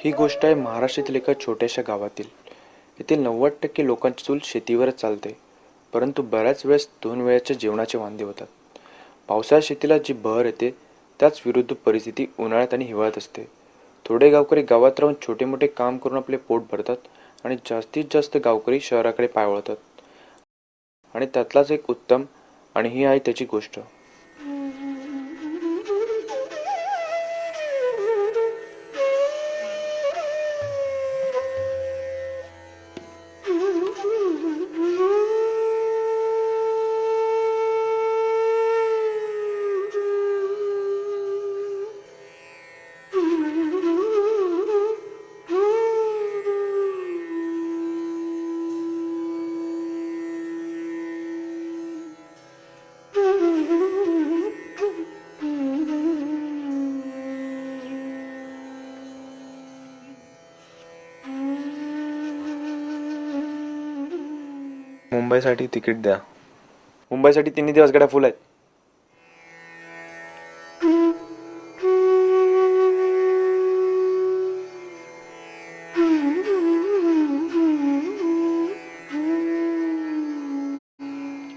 ही गोष्ट आहे महाराष्ट्रातील एका छोट्याशा गावातील. येथील 90% लोकांची चूल शेतीवरच चालते. परंतु बऱ्याच वेळेस 2 वेळेच्या जेवणाचे वांदे होतात. पावसाळ्यात शेतीला जी बहर येते त्याच विरुद्ध परिस्थिती उन्हाळ्यात आणि हिवाळ्यात असते. थोडे गावकरी गावात राहून छोटे मोठे काम करून आपले पोट भरतात आणि जास्तीत जास्त गावकरी शहराकडे पाय वळतात. आणि त्यातलाच एक उत्तम आणि ही आहे त्याची गोष्ट. मुंबईसाठी तिकीट द्या. मुंबईसाठी 3 दिवस गाड्या फुल आहेत.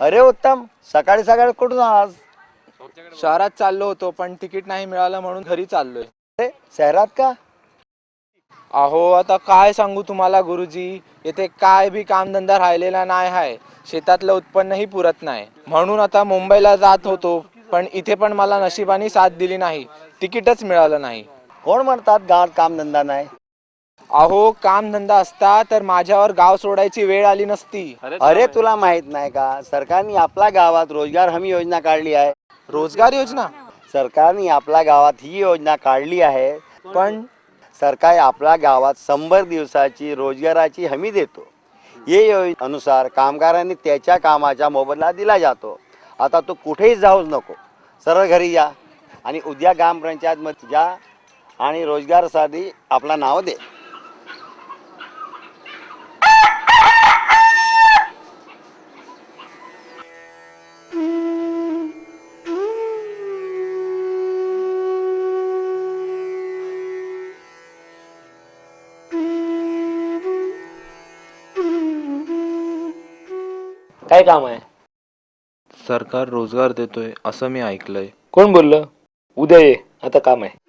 अरे उत्तम, सकाळी सकाळी कुठून आज? शहरात चाललो होतो पण तिकीट नाही मिळालं म्हणून घरी चाललोय. अरे शहरात का? अहो आता काय सांगू तुम्हाला गुरुजी, येथे काय बी कामधंदा राहिलेला नाही आहे. शेतातलं उत्पन्नही पुरत नाही, म्हणून आता मुंबईला जात होतो. पण इथे पण मला नशिबाने साथ दिली नाही, तिकीटच मिळालं नाही. कोण म्हणतात गावात कामधंदा नाही? अहो कामधंदा असता तर माझ्यावर गाव सोडायची वेळ आली नसती. अरे तुला माहित नाही का, सरकारने आपल्या गावात रोजगार हमी योजना काढली आहे. रोजगार योजना? सरकारने आपल्या गावात ही योजना काढली आहे. पण सरकार आपल्या गावात 100 दिवसाची रोजगाराची हमी देतो. या योजनेनुसार कामगारांनी त्याच्या कामाचा मोबदला दिला जातो. आता तू कुठेही जाऊच नको, सरळ घरी जा आणि उद्या ग्रामपंचायतमध्ये जा आणि रोजगारासाठी आपला नाव दे. काय काम आहे? सरकार रोजगार देतोय असं मी ऐकलंय. कोण बोललं? उद्या ये, आता काम आहे.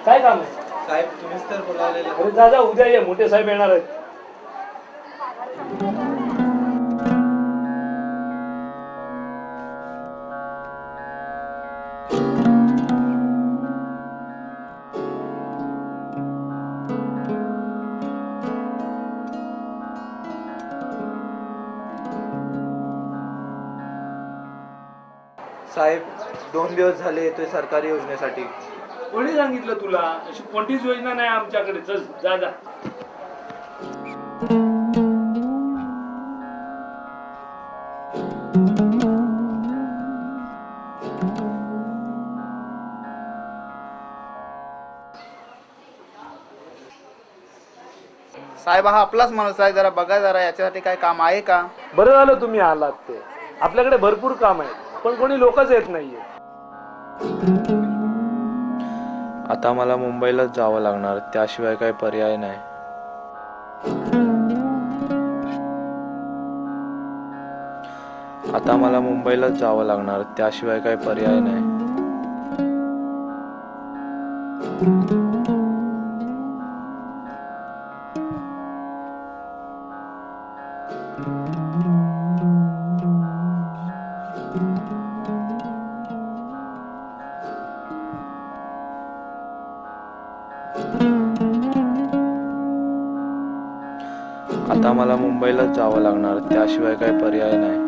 काय काम आहे? साहेब तुम्हीच तर बोलावलेलं. अरे दादा उद्या ये, मोठे साहेब येणार आहेत. साहेब 2 दिवस झाले येतोय सरकारी योजनेसाठी. कोणी सांगितलं तुला? अशी कोणतीच योजना नाही आमच्याकडे. चल जा जा. साहेब हा आपलाच माणूस आहे, जरा बघा जरा याच्यासाठी काय काम आहे का? बरं झालं तुम्ही आलात. ते आपल्याकडे भरपूर काम आहे पण कोणी लोकच येत नाहीये. आता मला मुंबईलाच जावं लागणार, त्याशिवाय काही पर्याय नाही. आता मला मुंबईलाच जावं लागणार, त्याशिवाय काही पर्याय नाही. आता मला मुंबईलाच जावं लागणार, त्याशिवाय काही पर्याय नाही.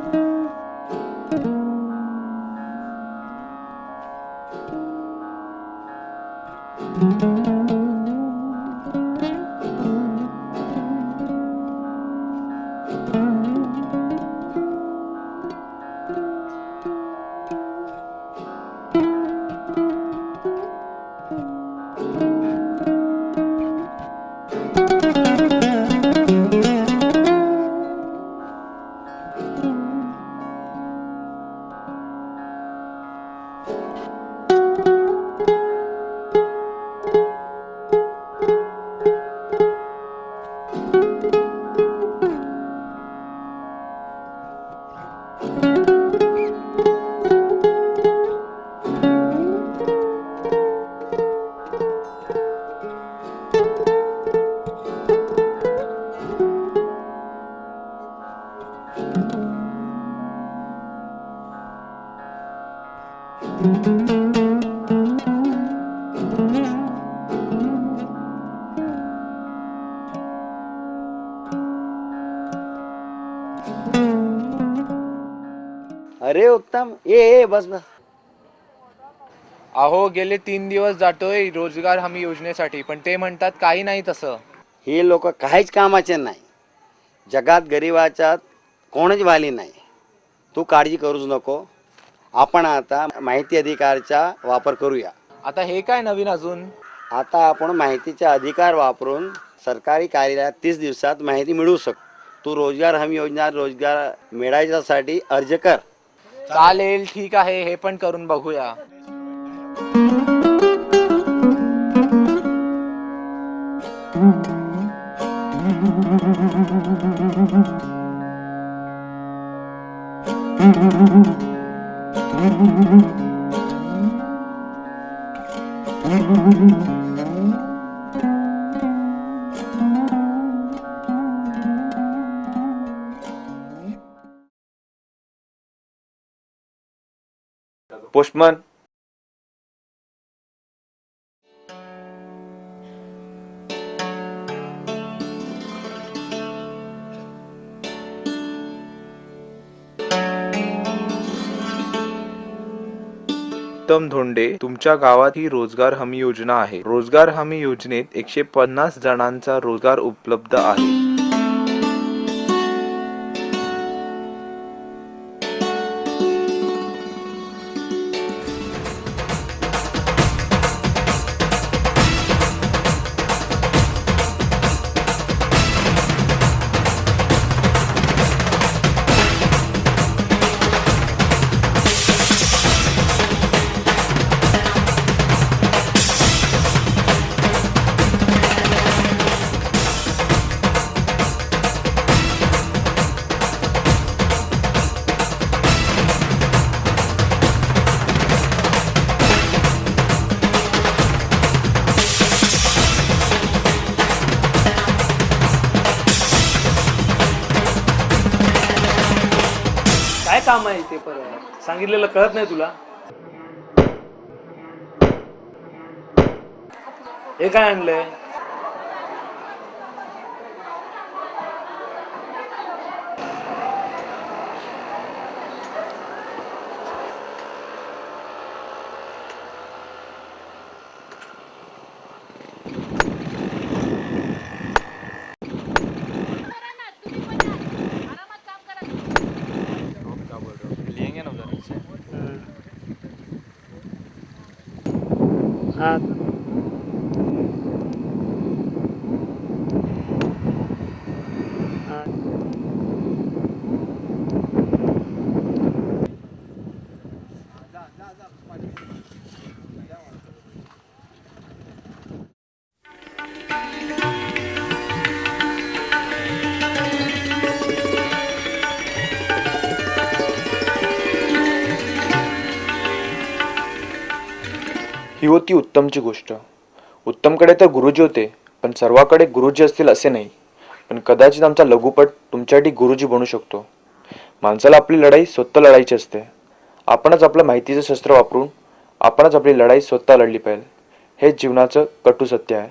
अरे उत्तम, ये बस बस. अहो गेले 3 दिवस जातोय रोजगार हमी योजनेसाठी, पण ते म्हणतात काही नाही तसं. हे लोक काहीच कामाचे नाही. जगात गरिबाच्या कोणच वाली नाही. तू काळजी करूच नको. आपण आता माहिती अधिकारचा वापर करूया. आता हे काय नवीन अजून? आता आपण माहितीचा अधिकार वापरून सरकारी कार्यालयात 30 दिवसात माहिती मिळवू शकतो. तू रोजगार हमी योजना रोजगार मिळायच्यासाठी अर्ज कर. चालेल, ठीक आहे, हे पण करून बघूया. पोस्टमन. उत्तम धोंडे, तुमच्या गावात ही रोजगार हमी योजना आहे. रोजगार हमी योजनेत 150 जणांचा रोजगार उपलब्ध आहे. काय काम आहे ते परत सांगितलेलं कळत नाही तुला? हे काय आणलंय? हा. ही होती उत्तमची गोष्ट. उत्तमकडे तर गुरुजी होते, पण सर्वाकडे गुरुजी असतील असे नाही. पण कदाचित आमचा लघुपट तुमच्यासाठी गुरुजी बनू शकतो. माणसाला आपली लढाई स्वतः लढायची असते. आपणच आपलं माहितीचं शस्त्र वापरून आपणच आपली लढाई स्वतः लढली पाहिजे. हेच जीवनाचं कटू सत्य आहे.